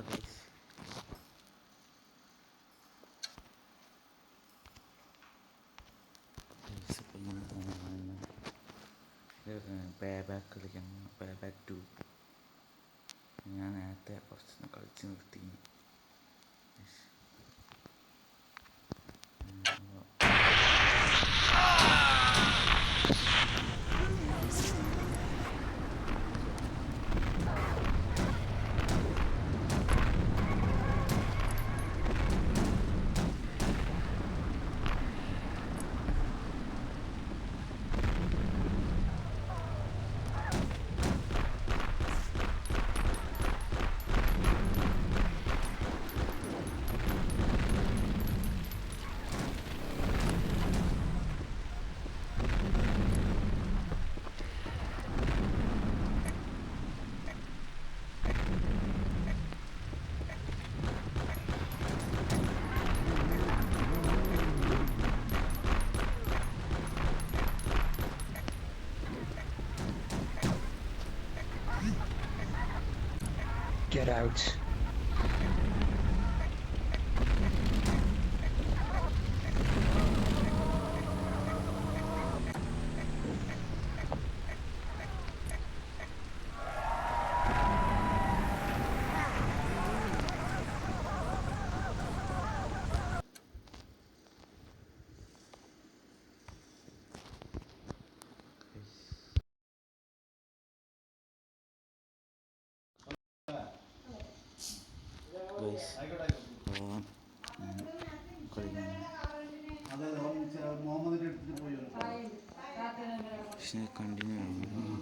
Guys. Pay back കളിക്കണം, pay back 2. ഞാൻ നേരത്തെ കുറച്ച് കളിച്ച് നിർത്തി. Get out. പക്ഷേ കണ്ടിന്യൂ ആണ്.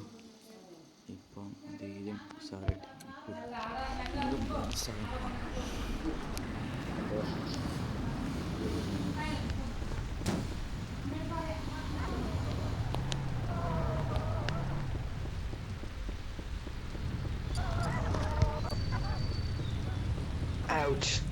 ഇപ്പം ധൈര്യം സാറായിട്ട് Ouch.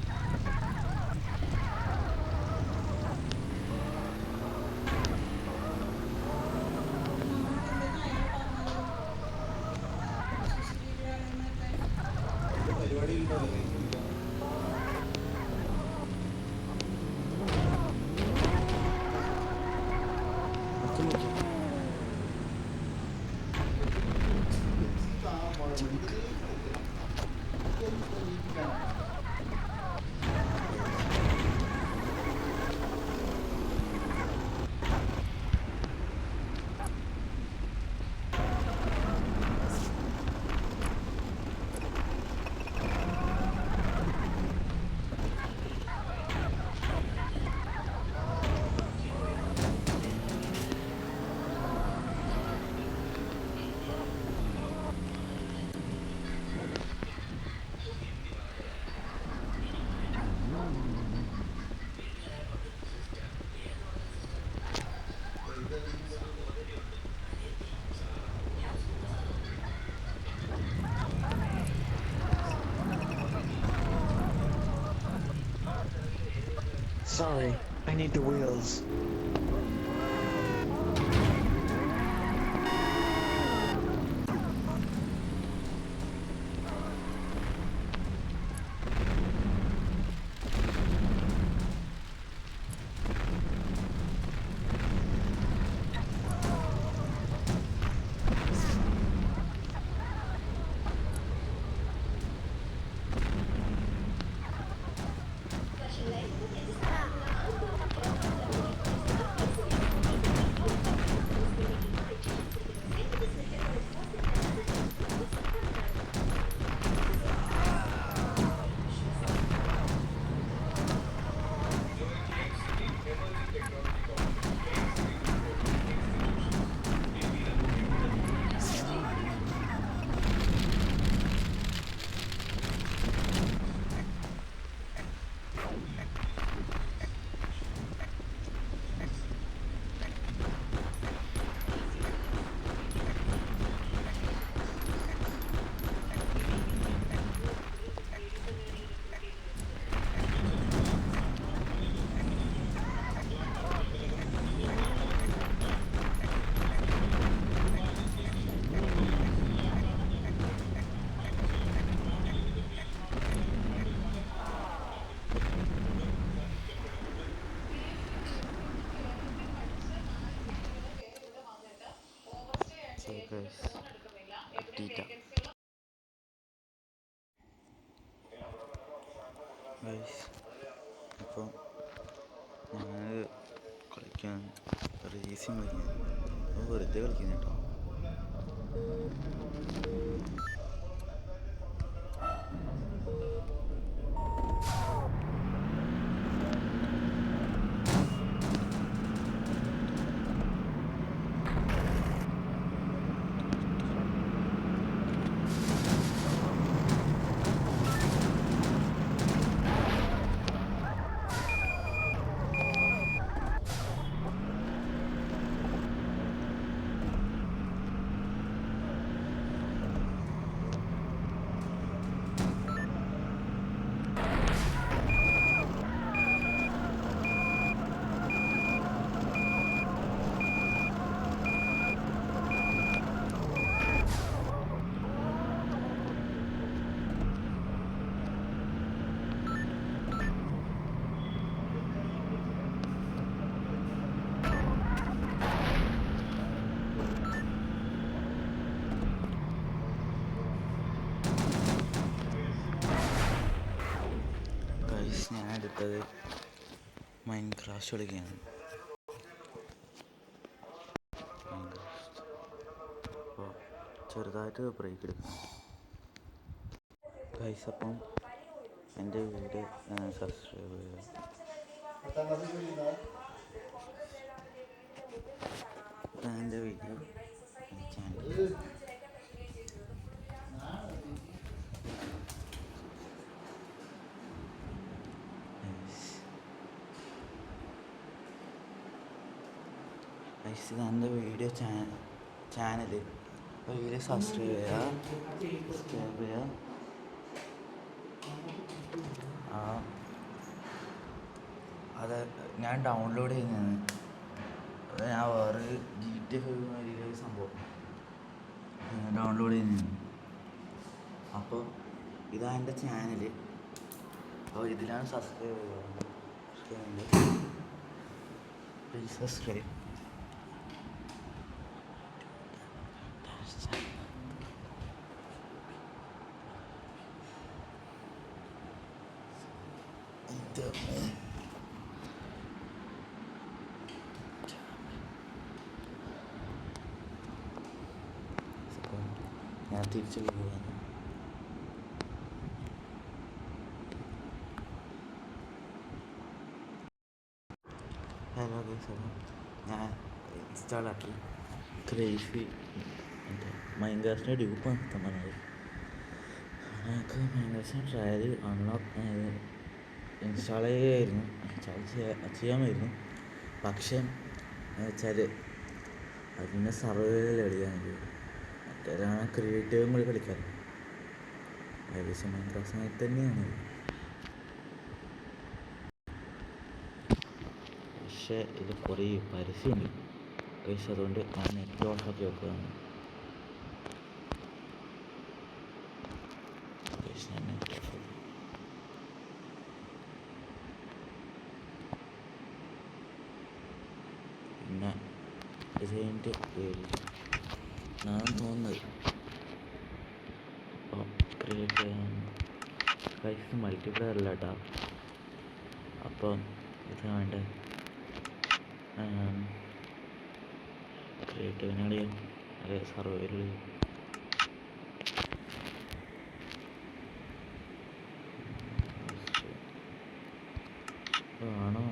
Sorry, I need the wheels. Theta guys. അപ്പം ഞാൻ കളിക്കാൻ റേസിങ് കളിക്കാൻ വെറുതെ കളിക്കുന്ന കേട്ടോ. ഞാൻ എടുത്തത് മൈൻക്രാഫ്റ്റ് കളിക്കുകയാണ്. അപ്പോൾ ചെറുതായിട്ട് ബ്രേക്ക് എടുക്കണം ഗൈസ്. അപ്പം എൻ്റെ വീഡിയോ സബ്സ്ക്രൈബ് ചെയ്യുക. എൻ്റെ വീഡിയോ ചാനൽ എൻ്റെ വീഡിയോ ചാനൽ വീഡിയോ സബ്സ്ക്രൈബ് ചെയ്യുക. അത് ഞാൻ ഡൗൺലോഡ് ചെയ്യുന്നതാണ്. ഞാൻ വേറെ GTA 5 സംഭവം ഡൗൺലോഡ് ചെയ്യുന്നതാണ്. അപ്പോൾ ഇതാണ് എൻ്റെ ചാനൽ. അപ്പോൾ ഇതിലാണ് സബ്സ്ക്രൈബ് ചെയ്യുക. Please subscribe. ഞാൻ തിരിച്ചു പോവുകയാണ്. ഹലോ ഗൈസ്, ഞാൻ ഇൻസ്റ്റാളാക്കി ക്രേസി മൈൻക്രാഫ്റ്റിൻ്റെ ഡ്യൂപ്പ് നടത്താൻ പറഞ്ഞത്. ഞങ്ങൾക്ക് മൈൻക്രാഫ്റ്റ് ട്രയൽ അൺലോക്ക് ഇൻസ്റ്റാൾ ചെയ്യാമായിരുന്നു. പക്ഷേ വെച്ചാൽ അതിൻ്റെ സർവൈവൽ കളിക്കാനത് മറ്റേതാണ് ക്രിയേറ്റീവും കൂടി കളിക്കാൻ. ഏകദേശം മൈൻക്രാഫ്റ്റ് തന്നെയാണ്. പക്ഷേ ഇത് കുറേ പരസ്യമുണ്ട് ഗൈസ്. അതുകൊണ്ട് ഞാൻ നെറ്റ് ഓഫാക്കി വെക്കുകയാണ്. ഞാൻ നെറ്റ് ഓഫ് പിന്നെ ഇത് കഴിഞ്ഞിട്ട് ഞാൻ തോന്നുന്നത് അപ്പോൾ ക്രിയേറ്റ് ചെയ്യാൻ ഗൈസ് മൾട്ടിപ്ലെയർ അല്ല കേട്ടോ. അപ്പം ഇത് വേണ്ട ക്രിയേറ്റീവിനാണ് അതെ സർവൈവൽ ആണോ?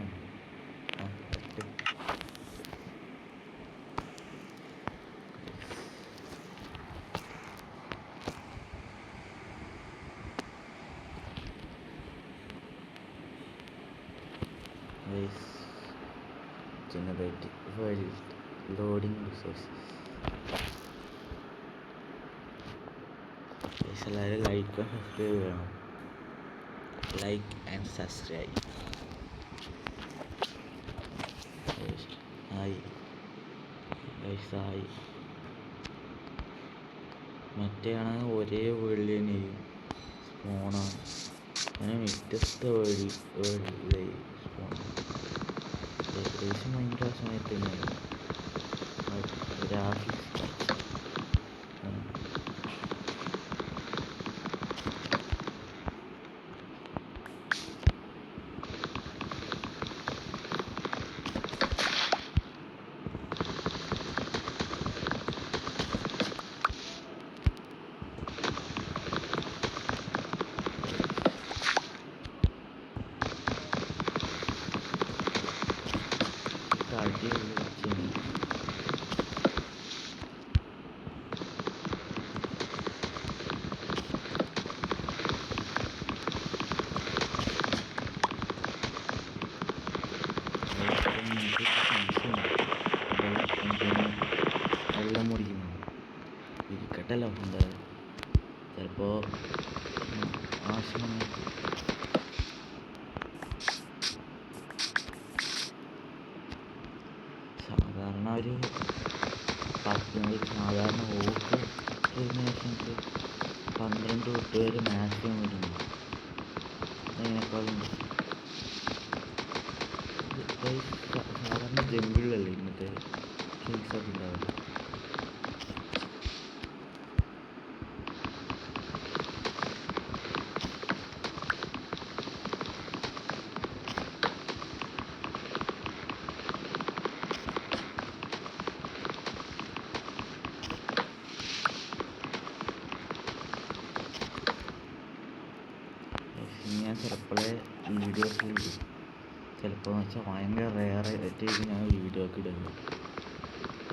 generate while loading resources. എല്ലാവരും ലൈക്ക് സബ്സ്ക്രൈബ് ചെയ്യണം. Like and subscribe. Hi guys, hi. മറ്റേ ആണെങ്കിൽ ഒരേ വേൾഡിൽ തന്നെയും സ്പോണാണ്. അങ്ങനെ വ്യത്യസ്ത വേൾഡിൽ സ്പോണാണ്. ഏകദേശം മൈൻക്രാഫ്റ്റ് സമയത്ത് തന്നെയാണ് ഗ്രാഫിക്സ് വെള്ളം മുടിക്കുന്നു ഇരിക്കട്ടല്ലോ എന്തായാലും ചിലപ്പോൾ ആവശ്യമാണ്. സാധാരണ ഒരു സാധാരണ ഓക്ക് നമുക്ക് 12 തൊട്ട് വരെ മാക്സിമം വരുന്നു. അതിനേക്കാളുണ്ട് സാധാരണ ജംഗിളിലല്ലേ ഇന്നത്തെ കേസൊക്കെ ഉണ്ടാവില്ല. ഞാൻ ചിലപ്പോഴേ വീഡിയോസ് ഇടും. ചിലപ്പോൾ വെച്ചാൽ ഭയങ്കര റെയറായിട്ട് ഞാൻ വീഡിയോ ഒക്കെ ഇടുന്നത്.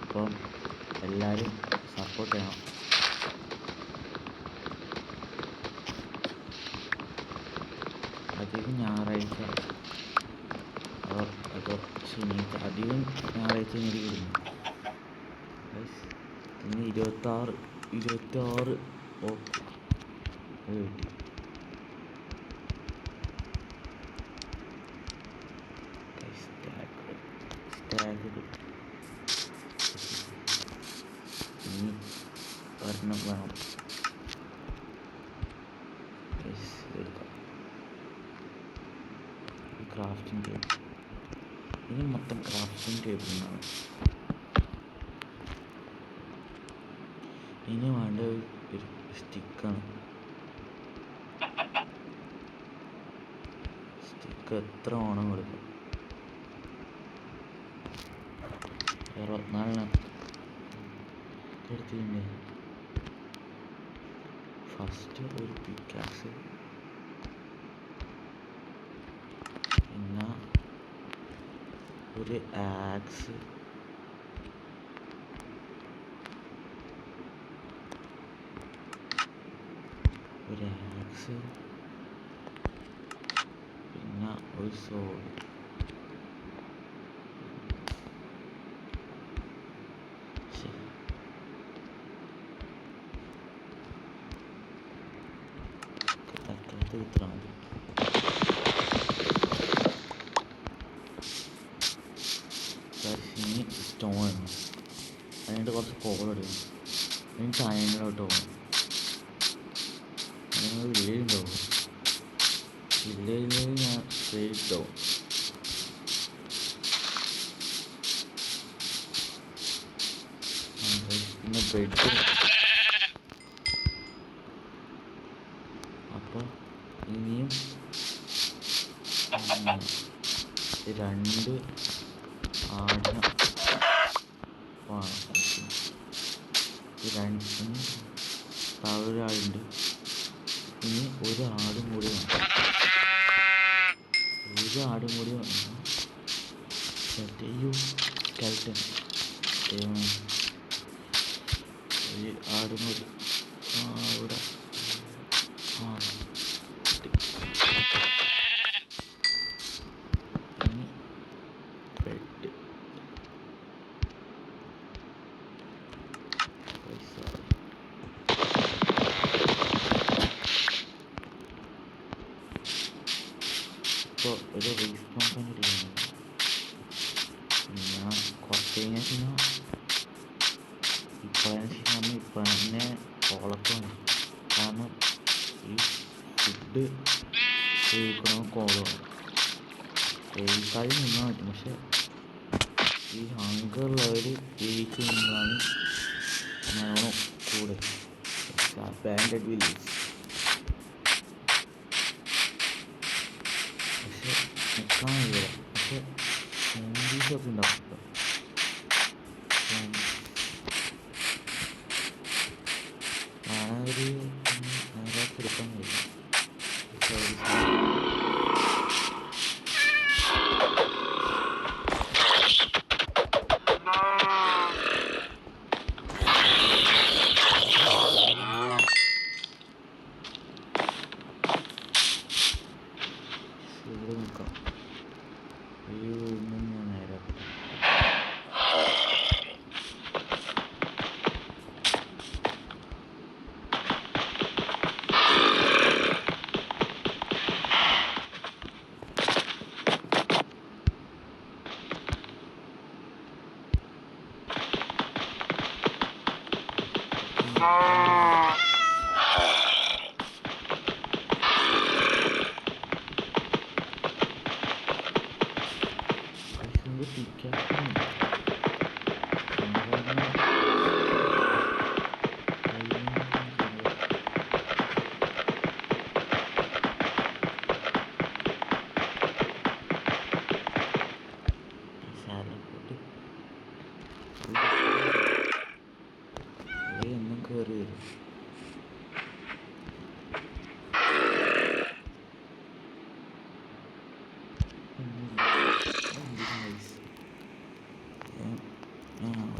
അപ്പം എല്ലാവരും സപ്പോർട്ട് ചെയ്യണം. അധികം ഞായറാഴ്ച അതോ ശനിയാഴ്ച, അധികം ഞായറാഴ്ച എനിക്ക് ഇടുന്നു. ഇന്ന് 26 ഓക്കെ അത് കിട്ടി. ഇനി ഒരെണ്ണം വേണം എടുക്കാം. ക്രാഫ്റ്റിംഗ് ടേബിൾ, ഇനി മൊത്തം ക്രാഫ്റ്റിംഗ് ടേബിളിനാണ്. ഇനി വേണ്ട ഒരു സ്റ്റിക്കാണ്. സ്റ്റിക്ക് എത്ര വേണം കൊടുക്കാം? 64 എടുത്തിട്ടുണ്ട്. ഫസ്റ്റ് ഒരു പിക്കാക്സ്, പിന്നെ ഒരു ആക്സ്, പിന്നെ ഒരു സോഡ്. ഇത്ര മതി. ഇനി സ്റ്റോൺ ഇടണം. അതിനായിട്ട് കുറച്ച് കോൾ എടുക്കണം. ഇനി ചായങ്ങളോട്ട് പോകണം. നിങ്ങൾ വില്ലേജ് ഉണ്ടാവും. വില്ലേജിൽ ഞാൻ സ്ട്രേറ്റ് ആവും. പിന്നെ ബെഡ്. അപ്പോൾ ഇനിയും 2 ആടിനെ വേണം. താഴെ ഒരാളുണ്ട്. ഇനി ഒരു ആടും കൂടി വേണം. സ്കെൽട്ടൻ ഒരു ആടും കൂടി ഇവിടെ. ഇനി ബെഡ്. ഇപ്പോൾ ഒരു റീസ്പോൺസിബിലിറ്റി ചെയ്യണം. ഞാൻ കുറച്ച് കഴിഞ്ഞാൽ പിന്നെ ഇപ്പം തന്നെ കോളൊക്കെയാണ്. കാരണം ഈ ഫുഡ് ഉപയോഗിക്കണ കോളമാണ്. വേവിക്കാതെ നിന്നാൽ പറ്റും. പക്ഷെ ഈ ഹങ്കർ ലെവൽ വേവിച്ച് നിന്നാണ് നല്ലോണം കൂടെ. അബാൻഡഡ് വില്ലേജ്. പക്ഷെ നിൽക്കാൻ കഴിയില്ല. പക്ഷെ സോംബീസൊക്കെ ഉണ്ടാവും. ഞാനൊരു നേരത്തെ എടുക്കാൻ കഴിയും. ഇവിടെ നിൽക്കാം. ഈ വീടിന് ഞാൻ നേരെ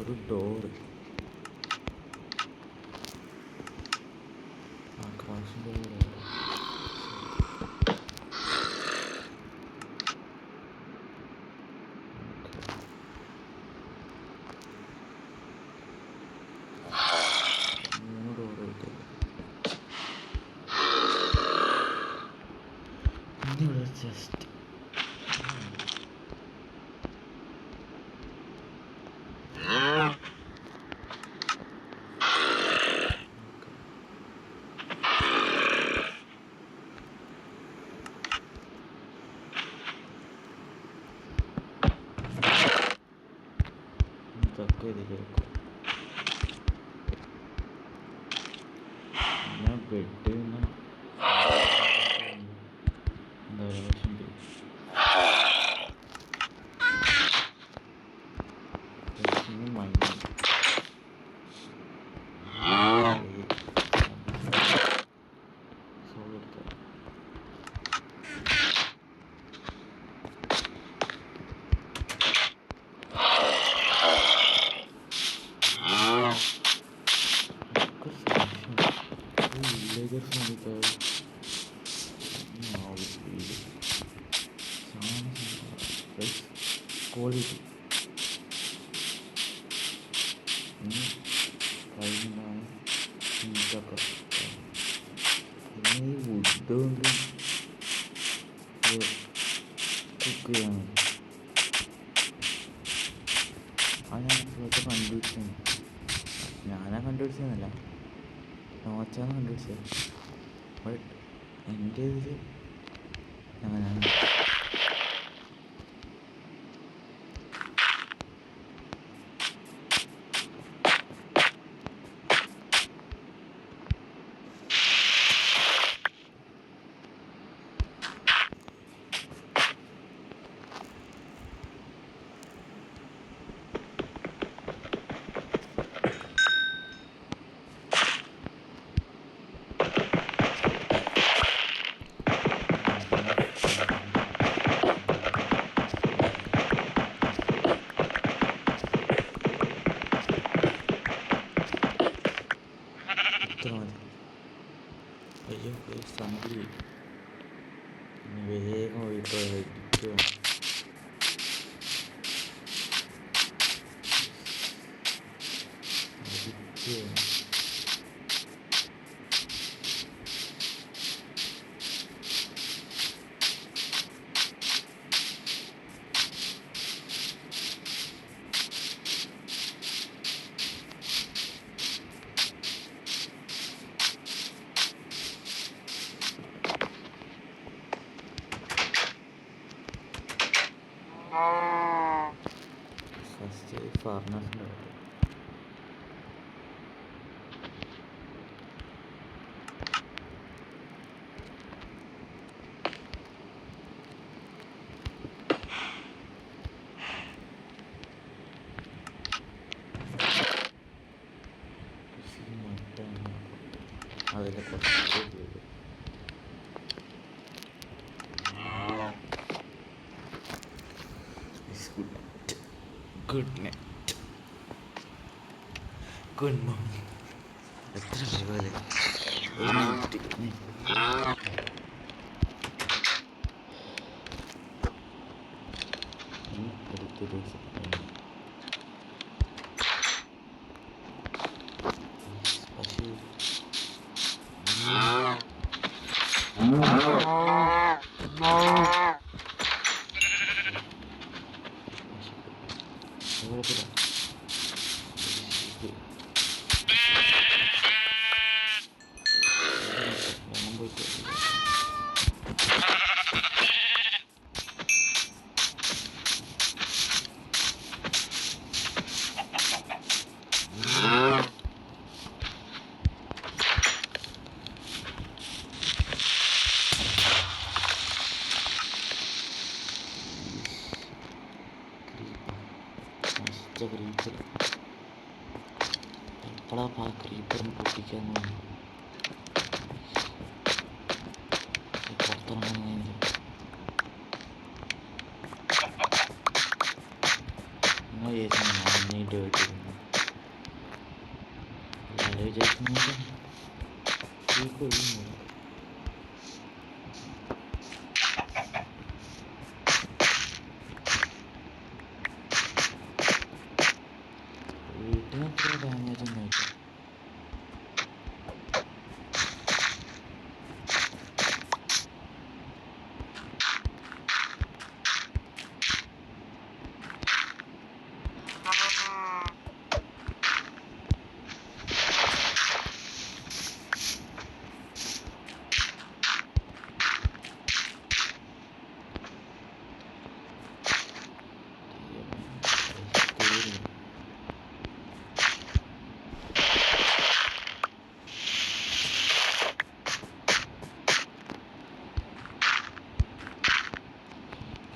ഒരു ഡോറ് ക്രാഷിൻ്റെ ജസ്റ്റ് ഇതൊക്കെ ഇതിലേക്ക് പിന്നെ ബെഡ് എന്താ ക്വാളിറ്റി കഴിഞ്ഞാണ് ഇതൊക്കെ പിന്നെ ഈ വുഡ് കൊണ്ട് കുക്ക് ചെയ്യാൻ അത് ഞാൻ ഇതൊക്കെ കണ്ടുപിടിച്ചതാണ്. ഞാനാ കണ്ടുപിടിച്ചതെന്നല്ല, നോച്ചാണ് കണ്ടുപിടിച്ചത്. ബട്ട് എൻ്റെ ഇതിൽ അങ്ങനെയാണ്. അയ്യോ സന്ധി വേഗം പോയിട്ട് ഇരിക്കുക. ഫസ്റ്റ് ഫർണസിൻ്റെ അതിൻ്റെ കുറച്ച് ഗുഡ് നൈറ്റ്, ഗുഡ് മോർണിംഗ്. എത്ര പോലെ അടുത്തൊരു ക്രീപ്പർ എപ്പോഴാ ക്രീപ്പറിന് പൊട്ടിക്കാൻ പുറത്തിറങ്ങുന്നതിൻ്റെ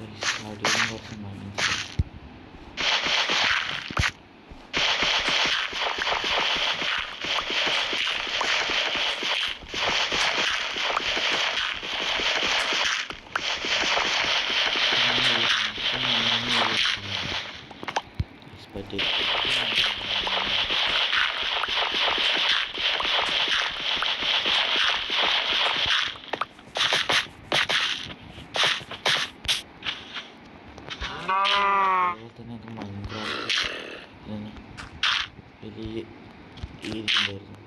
അടിയും കുറച്ച് മൈനസ്. അതുപോലെ തന്നെ മൈൻക്രാഫ്റ്റ് വലിയ ഏരിയുണ്ടായിരുന്നു.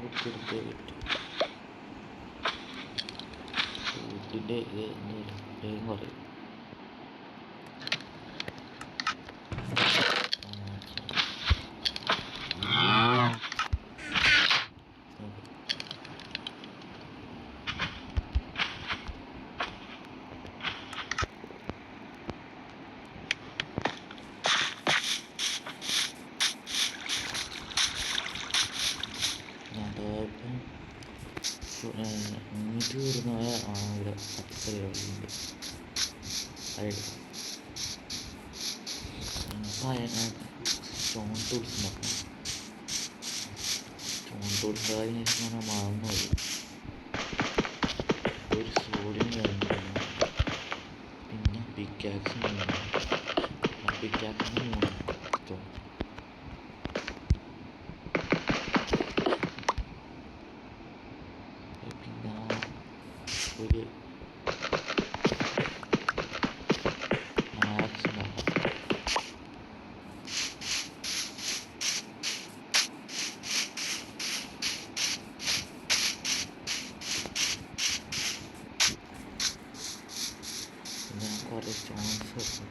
ബുക്കെടുത്തേ പറ്റും. ഫുഡിൻ്റെ ഇത് വേഗം പറയും. നീറ്റ് വരുന്നതായ ഇവിടെ പച്ചക്കറികളുണ്ട്. സ്റ്റോൺ ടൂൾസ് ഉണ്ടാക്കണം. സ്റ്റോൺ ടൂൾസ് ആയതിനു ശേഷം മറന്നു പോയി. ഒരു സോഡിയം വേണം, പിന്നെ പിക്കാക്സും വേണം. പിക്കാക്സിന് 3 സ്റ്റോൺ. പിന്നെ ഒരു ആക്സ് ഉണ്ടാക്കാം. പിന്നെ കുറേ സ്റ്റോൺസ് വെക്കും.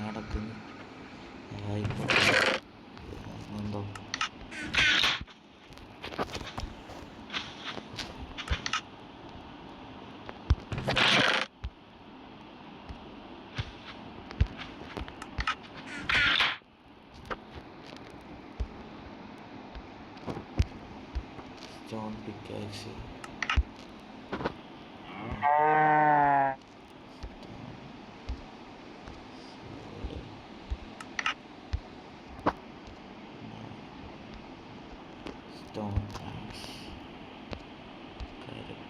നടക്കുന്നു എന്തോ stone pickaxe. Stone axe. Correct.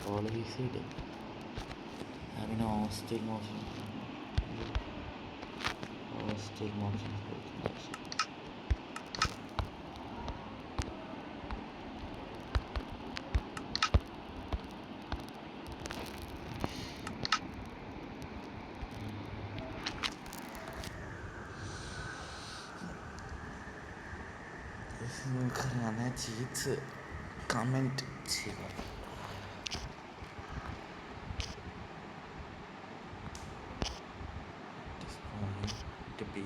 Polyseed. Having a hostile motion. Hostile motion. നിങ്ങൾക്കറിയാവുന്ന ചീറ്റ്സ് കമൻറ്റ് ചെയ്യുക. To be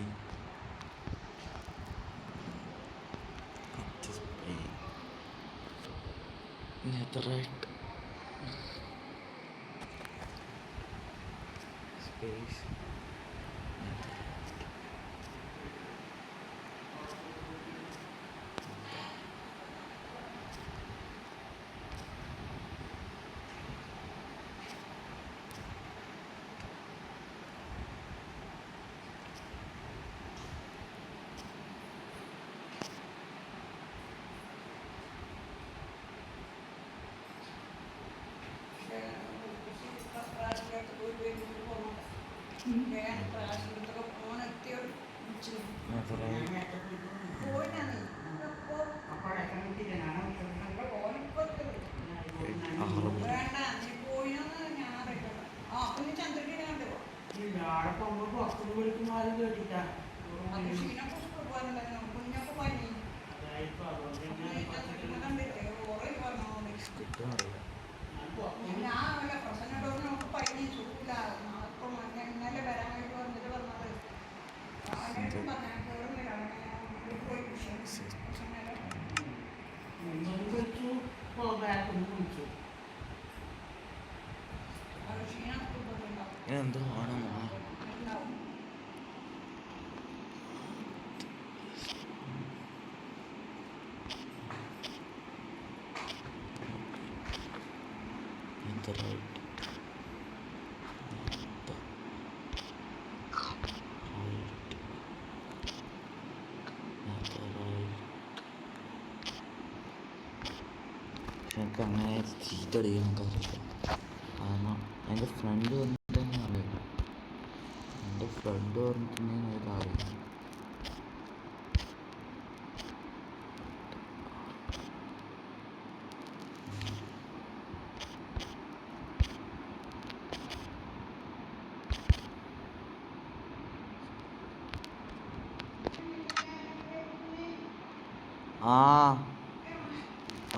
netherite space netherite. എന്തോ ആണോ എനിക്ക് അങ്ങനെ ചീറ്റടിക്കാൻ അറിയില്ല. കാരണം എൻ്റെ ഫ്രണ്ട് വന്നിട്ട് അറിയില്ല. എൻ്റെ ഫ്രണ്ട് പറഞ്ഞിട്ടുണ്ടെങ്കിൽ അത് അറിയില്ല. ആ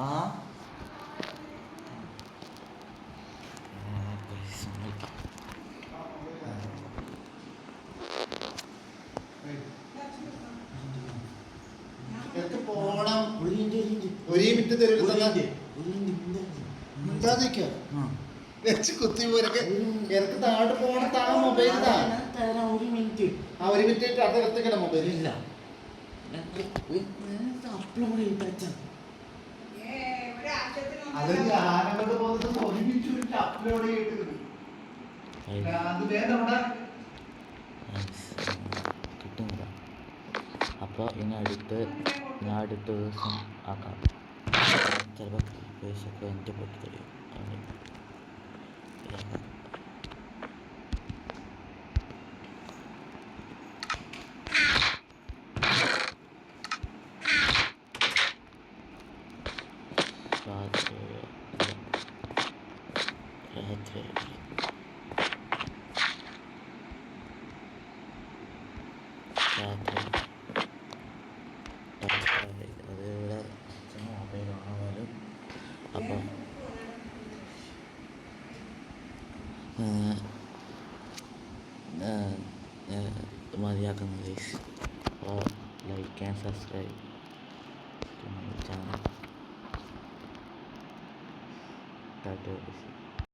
ആ പോണം. ഒരു മിനിറ്റ് തരുന്നത് വെച്ച് കുത്തി പോരൊക്കെ എനിക്ക് താഴെ പോണം. താ മൊബൈൽ ഒരു മിനിറ്റ് ഒരു മിനിറ്റ് അത് എടുത്തേക്കണ്ട മൊബൈൽ ഇല്ല അപ്ലോഡ് ചെയ്ത അത് ഞാനങ്ങോട്ട് പോകുന്നത് ഒരു മിനിറ്റ് അപ്ലോഡ് ചെയ്തിട്ട് കിട്ടുന്നില്ല. അപ്പോൾ ഇനി ഞാൻ അടുത്ത ദിവസം ആക്കാം. ചിലപ്പോൾ പൈസയൊക്കെ എൻ്റെ പൊട്ടി തരും. അത് ഇവിടെ മൊബൈലാണ് പോലും. അപ്പം മതിയാക്കുന്നു ഗൈസ്. അപ്പോൾ ലൈക്ക് ആൻഡ് സബ്സ്ക്രൈബ് ചാനൽ.